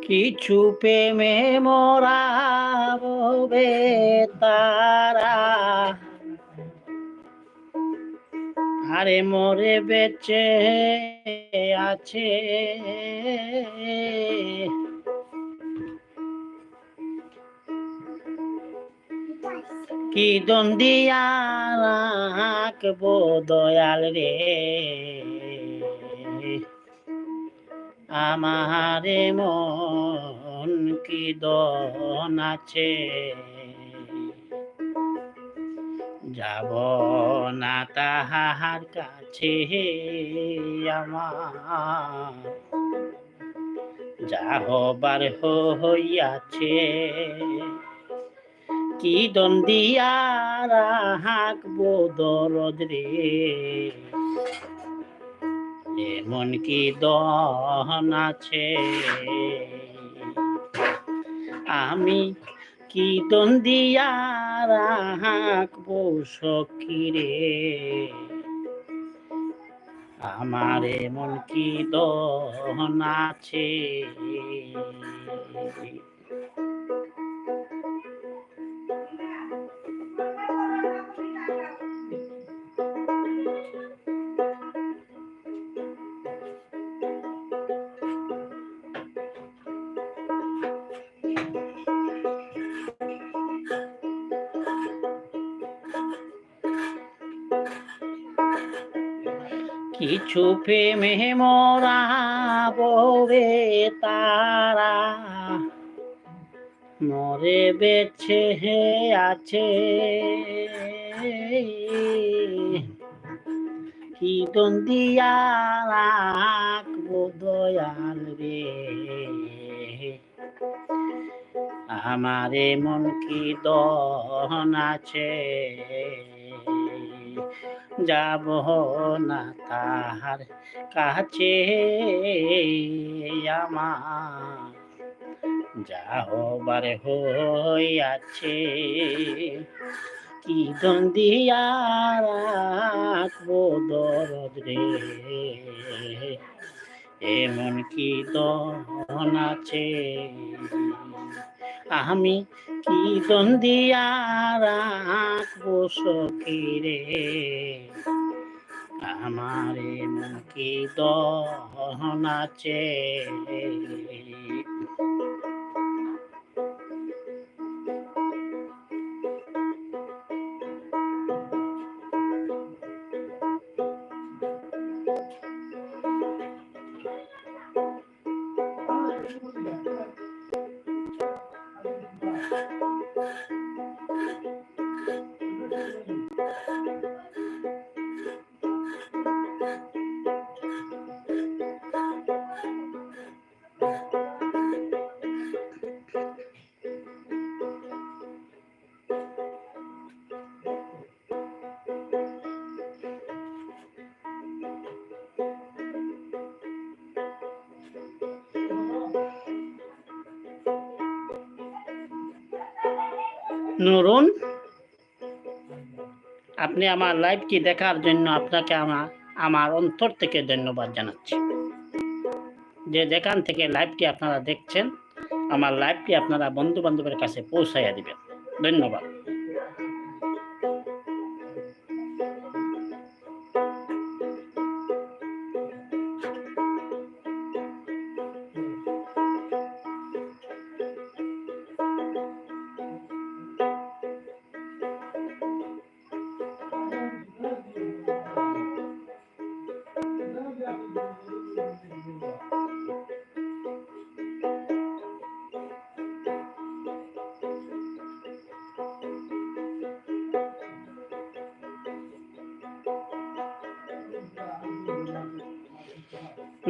কিছু প্রেমে মোরা ববে তারা, আরে মরে বেঁচে আছে। কি দন্দিয়া রাখবো দয়াল রে, আমারে মন কি দন আছে। যাব না তাহার কাছে আমার, যা হবার হইয়াছে। কি দন্দিয়া রাখবো দরদ রে, এমন কি দহন আছে। আমি কি দন্দিয়া রাখবো সখী রে, আমার এমন কি দহন আছে। কিছু প্রেমে মোরা ববে তারা, মরে বেছে আছে। কি দন্দিয়া রাখবো দয়াল রে, আমারে মন কি দহন আছে। যাব না তাহার কাছে আমার, যা হবার হইয়াছে। কি দন্দিয়া রাখবো দরদ রে, এমন কি দহন আছে। আমি কি দন্দিয়া রাখবো সখী রে, আমার এমন কি দহন আছে। নুরুন, আপনি আমার লাইভটি দেখার জন্য আপনাকে আমার অন্তর থেকে ধন্যবাদ জানাচ্ছি। যে যেখান থেকে লাইভটি আপনারা দেখছেন, আমার লাইভটি আপনারা বন্ধু বান্ধবের কাছে পৌঁছাইয়া দিবেন। ধন্যবাদ।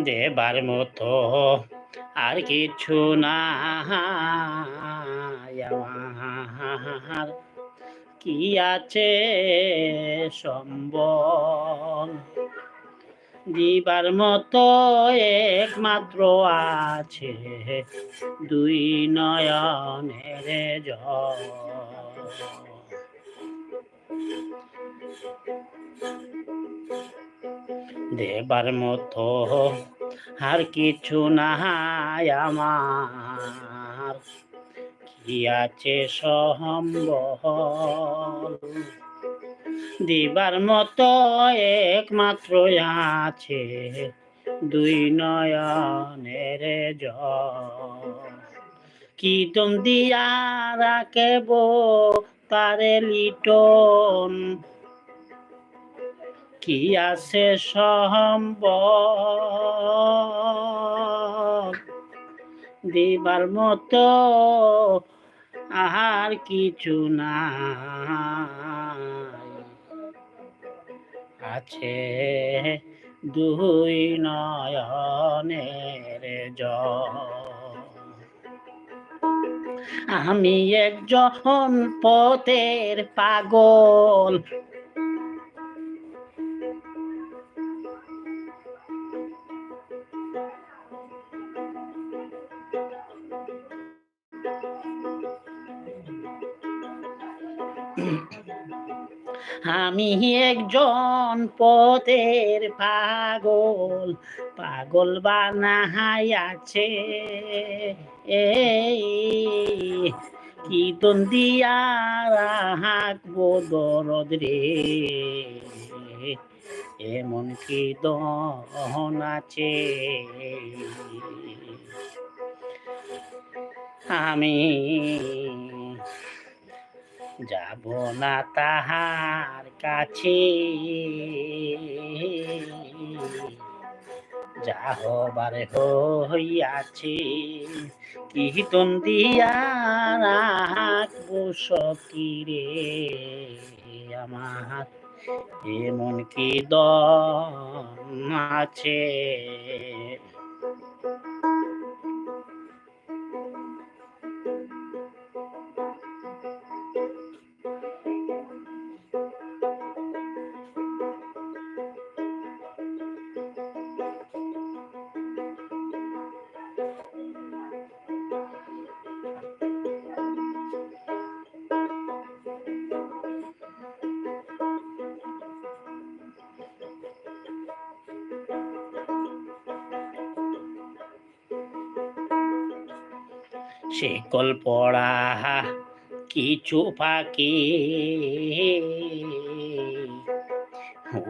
দেবার মতো আর কিছু না আমার, কি আছে সম্বল। দিবার মতো একমাত্র আছে দুই নয়নের জল। দেবার মতো আর কিছু নাই আমার, কি আছে সম্বল। দিবার মতো একমাত্র আছে দুই নয়নের জল। কি তুম দিয়া রাখব তারে লিটন, কি আছে সম্বল। দিবার মতো আর কিছু নাই, আছে দুই নয়নের জল। আমি একজন পথের পাগল, আমি একজন পথের পাগল, পাগল বানাইয়াছে কি দিয়া রাখবো দরদ রে, এমন কি দহন আছে। আমি যাব না তাহার কাছে, যা হবার হইয়াছে। কি দিয়া রাখবো সখী রে আমার, এমন কি দম আছে। শিকল পড়া কিছু পাখি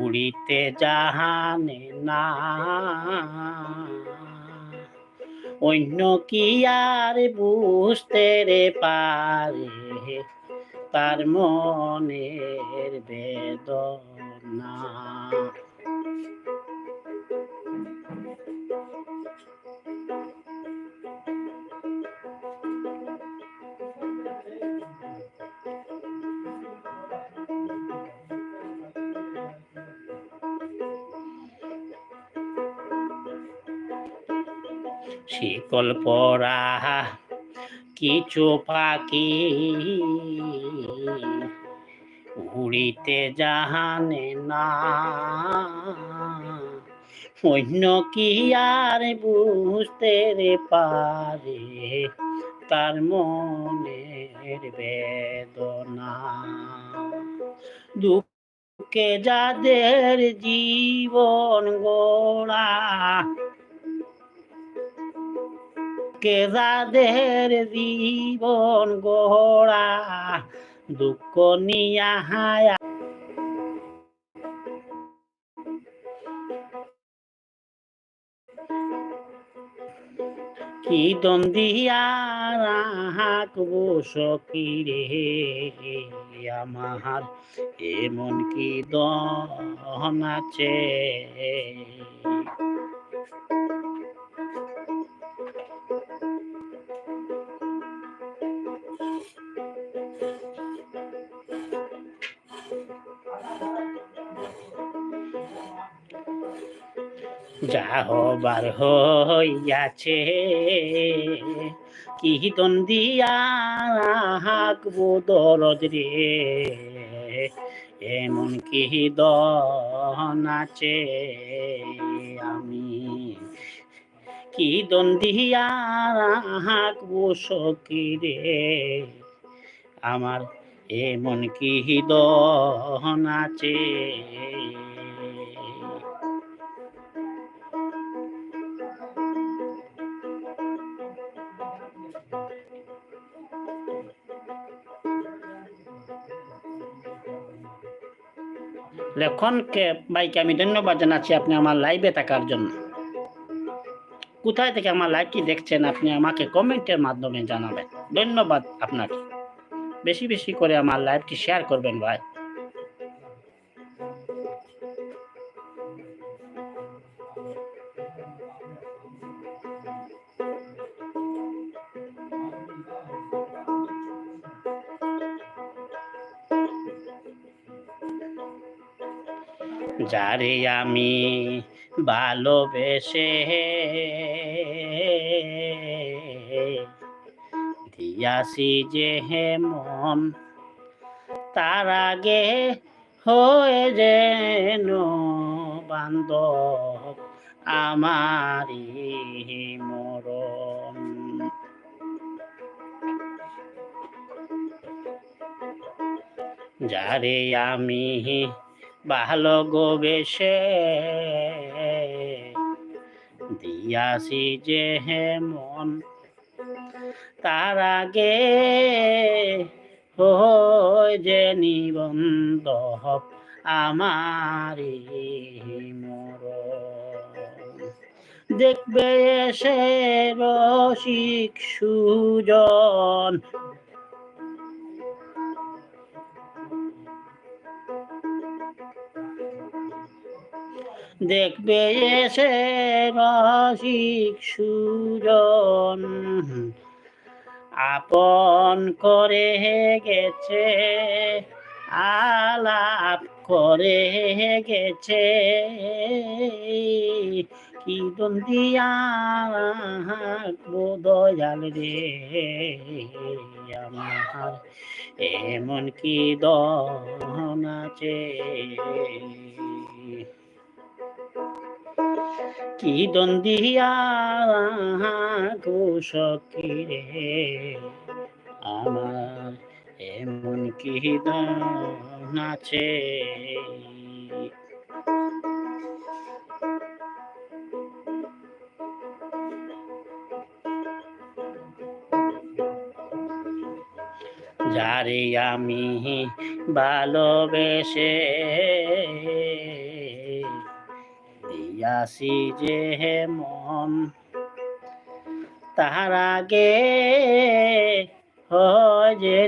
উড়িতে জানে না, অন্য কি আর বুঝতে রে পারে তার মনের বেদনা। শিকল পরা কিছু পাখি উড়িতে জানে না, অন্য কি আর বুঝতে রে পারে তার মনের বেদনা। দুঃখে যাদের জীবন গোড়া, কে যাদের জীবন গোড়া, দুঃখ নিয়া হায়া কি দ্বন্দ্বিয়া রাখবো সখী রে আমার, এমন কি দহন আছে। যা হবার হইয়াছে, কি দ্বন্দ্বিয়া রাখবো দরদ রে এমন কি দন আছে আমি কি দ্বন্দ্বিয়া রাখবো সখী রে আমার এমন কি দন আছে লেখনকে ভাইকে আমি ধন্যবাদ জানাচ্ছি আপনি আমার লাইভে থাকার জন্য। কোথায় থেকে আমার লাইভটি দেখছেন আপনি আমাকে কমেন্টের মাধ্যমে জানাবেন। ধন্যবাদ আপনাকে। বেশি বেশি করে আমার লাইভটি শেয়ার করবেন ভাই। যারে আমি ভালোবেসে দিয়াছি যে হে মন তার আগে হয়ে যেন বান্ধব আমারি মরণ যারে আমি ভালো গোবেশে দিয়াছি যে হে মন তার আগে হয়ে যে নিবন্ধ আমারি মরণ দেখবে এসে রসিক সুজন দেখবে এসে রসিক সুজন আপন করে গেছে আলাপ করে গেছে কি দ্বন্দ্বিয়া দয়াল রে আমার এমন কি দন আছে কি দ্বন্দ্বিয়া সখী রে আমার এমন কি দন আছে যারে আমি ভালোবেসে দিয়াছি যে মন তাহার আগে হয় যে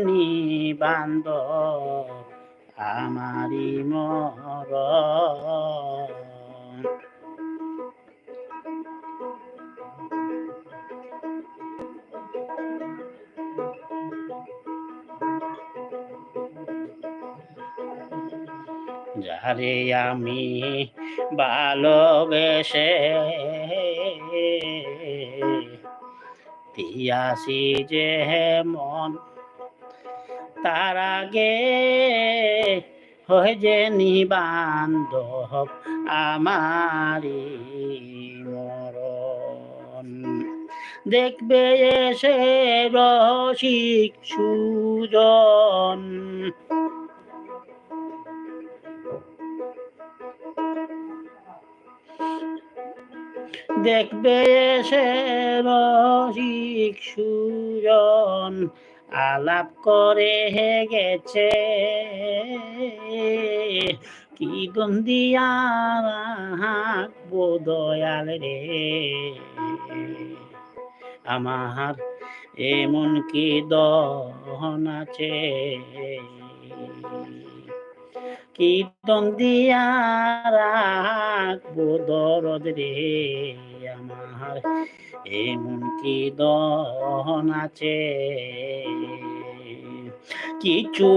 বান্ধব আমারি মরণ যারে আমি ভালোবেসে দিয়াছি যে মন তার আগে হয় যে নিবান্ধব আমারি মরণ দেখবে এসে রসিক সুজন দেখবে সে রসিক সুজন আলাপ করে গেছে কি দ্বন্দ্বিয়া দয়াল রে আমার এমন কি দহন আছে কি দ্বন্দ্বিয়া রাখবো দরদ রে আমার এমন কি দহন আছে কিছু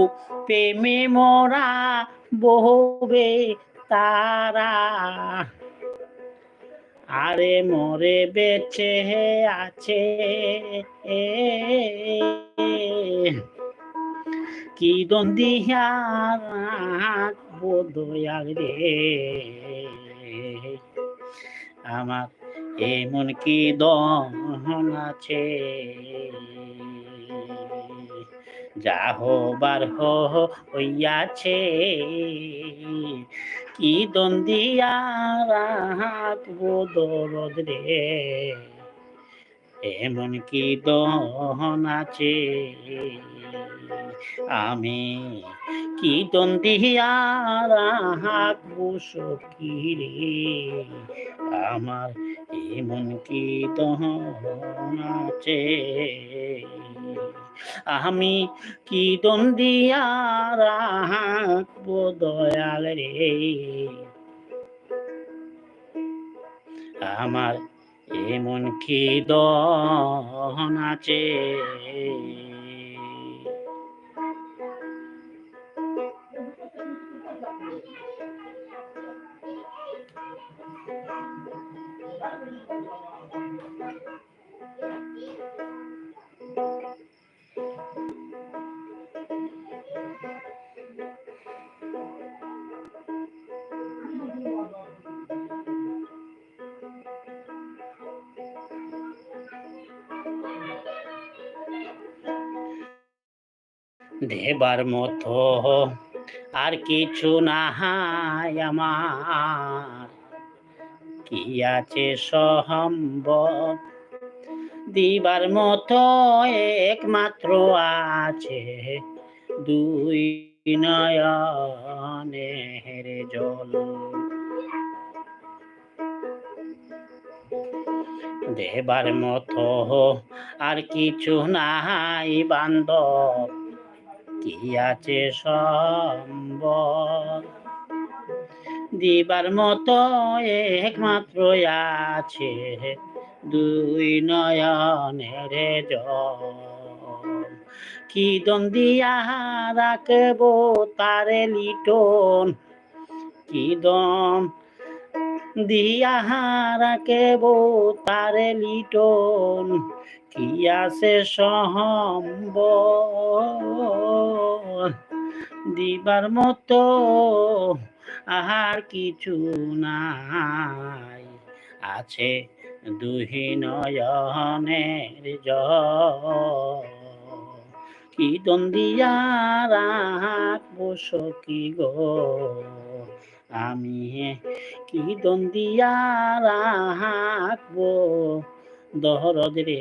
প্রেমে মরা বহবে তারা আরে মরে বেঁচে আছে কি দ্বন্দ্বিয়া রাখবো দয়াল রে, আমার এমন কি দহন আছে, যা হবার হইয়াছে, কি দ্বন্দ্বিয়া রাখবো দরদ রে, এমন কি দহন আছে, আমি কি দ্বন্দ্বিয়া রাখবো সখী রে, আমার এমন কি দহন আছে, আমি কি দ্বন্দ্বিয়া রাখবো দয়াল রে, আমার এমন কি দহন আছে। দেবার মতো আর কিছু নাই আমার, কি আছে সম্ভব, দিবার মতো একমাত্র আছে দুই নয়নের জল, দেবার মতো আর কিছু নাই বান্ধব, কি আছে সম্ভব, দিবার মতো একমাত্র আছে দুই নয়নের জল, কি দ্বন্দ্বিয়া রাখবো তারে লিটন, কি দম দিয়া রাখবো তারে লিটন, কি আছে সম্ভব, দিবার মতো আর কিছু নাই, আছে দুই নয়নের জল, কি দ্বন্দ্বিয়া রাখবো সখী গো, আমি কি দ্বন্দ্বিয়া রাখবো দরদ রে,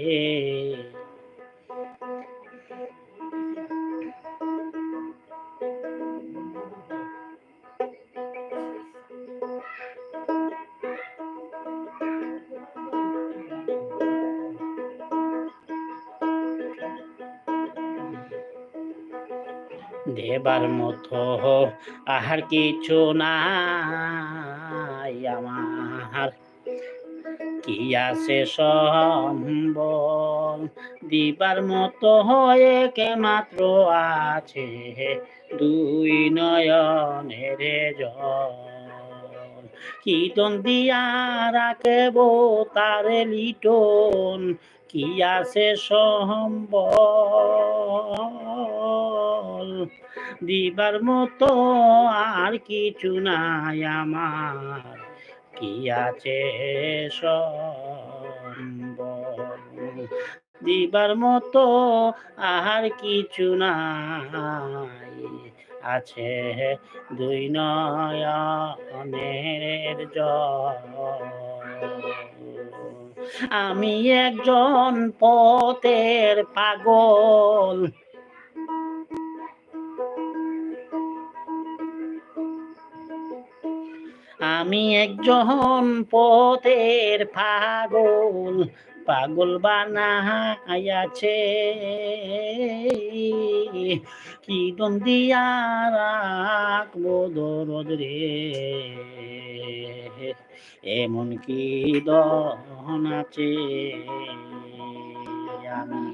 দেবার মতো আর কিছু নাই আমার, কি আছে সম্বল, দিবার মতো হয়ে কে মাত্র আছে দুই নয়নের জল, কি দ্বন্দ্বিয়া রাখবো তারে লিটন, কি আছে সম্বল, দিবার মতো আর কিছু নাই আমার, কি আছে সম্বল, দিবার মতো আর কিছু নাই, আছে দুই নয়নের জল, আমি একজন পথের পাগল, আমি একজন পথের পাগল, পাগল বানাইয়াছে, কি দ্বন্দ্বিয়া রাখবো দরদ রে, এমন কি দহন আছে, আমি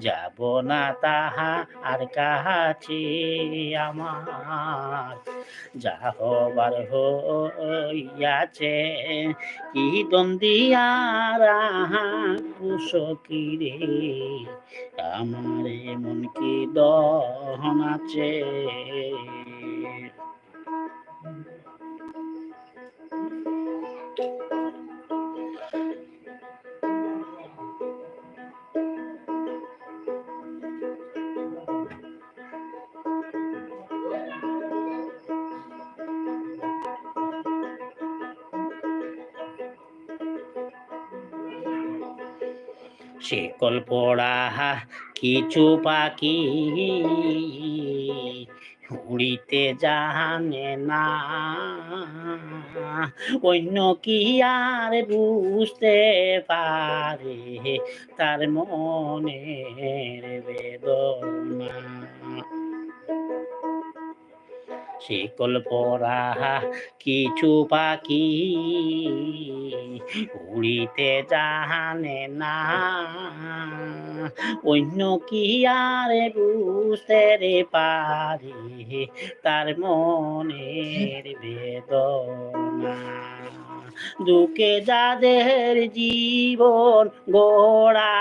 যাব না তাহার কাছে আমার, যা হবার হইয়াছে, কি দ্বন্দ্বিয়ার সকিরে, আমার এমন কি দহন আছে। শিকল পড়া কিছু পাখি উড়িতে জানে না, অন্য কি আর বুঝতে পারে তার মনের বেদনা। শিকল পরা কিছু পাখি উড়িতে জানে না, অন্য কি আর বুঝতে পারে তার মনের বেদনা। দুঃখে যাদের জীবন গড়া,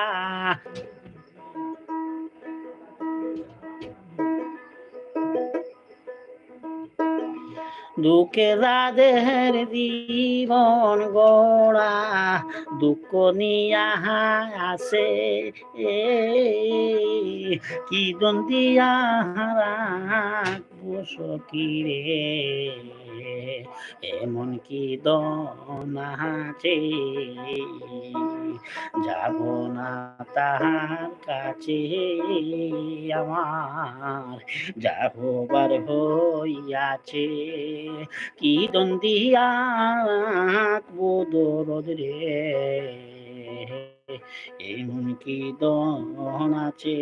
দুঃখে যাদের জীবন গড়া, দুঃখ নিয়া আসে কি দ্বন্দ্বিয়া সকিরে, এমন কি দন আছে, যাব না তাহার কাছে আমার, যা হবার হইয়াছে, কি দ্বন্দ্বিয়া দরদ রে, এমন কি দন আছে।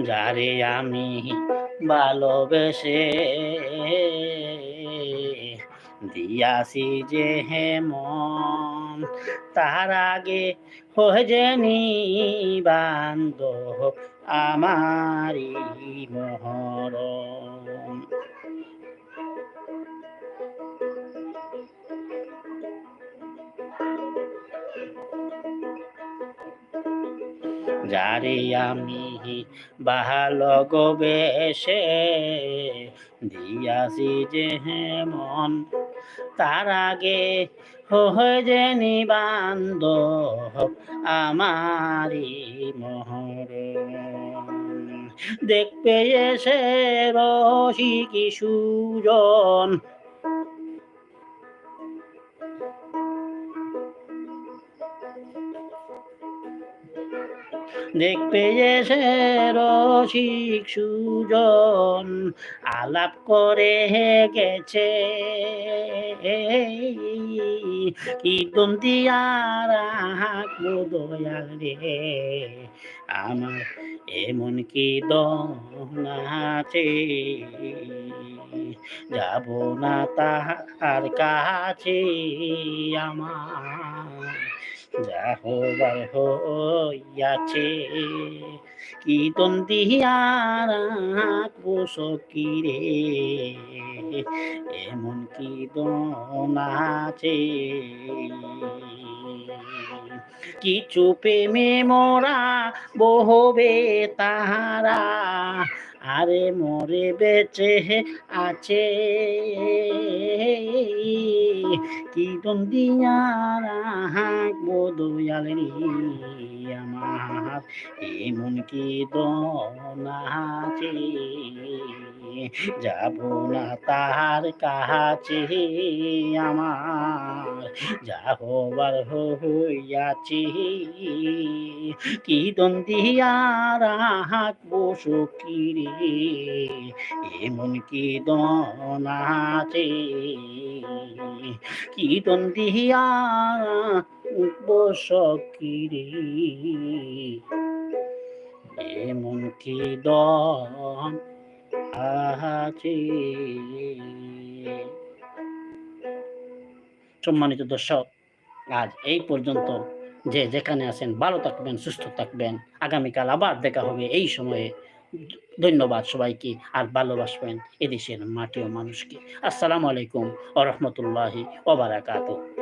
যারে আমি ভালোবেসে দিয়াছি যে মন, তার আগে হয়ে যেনি বান্ধব আমারি মহরম। যারে আমি ভালোবেসে দিয়াছি যে মন, তার আগে হয়ে যেনি বান্ধব আমারি মহরম। দেখবে এসে রসিকি সুজন, দেখবে এসে রসিক সুজন, আলাপ করে গেছে কি দ্বন্দ্বিয়ার দয়াল রে, আমার এমন কি দন আছে, যাব না তাহার কাছে আমার, যা হবার হইয়াছে, কি দ্বন্দ্বিয়ার সকিরে, এমন কি দন আছে। কিছু প্রেমে মোরা বহবে তাহারা, আরে মরে বেঁচে আছে, কি দ্বন্দ্বিয়ার দয়াল রে, আমার এমন কি দন আছে, যাব না তাহার কাছে আমার, যা হবার হইয়াছে, কি দ্বন্দ্বিয়ার সকিরে, এমন কি দন আছে, কি দ্বন্দ্বিয়া বসকিরি এমন কি দন আছে। সম্মানিত দর্শক, আজ এই পর্যন্ত। যে যেখানে আছেন ভালো থাকবেন, সুস্থ থাকবেন। আগামীকাল আবার দেখা হবে এই সময়ে। ধন্যবাদ সবাইকে, আর ভালোবাসবেন এদেশের মাটি ও মানুষকে। আসসালামু আলাইকুম ওয়া রাহমাতুল্লাহি ওয়া বারাকাতুহু।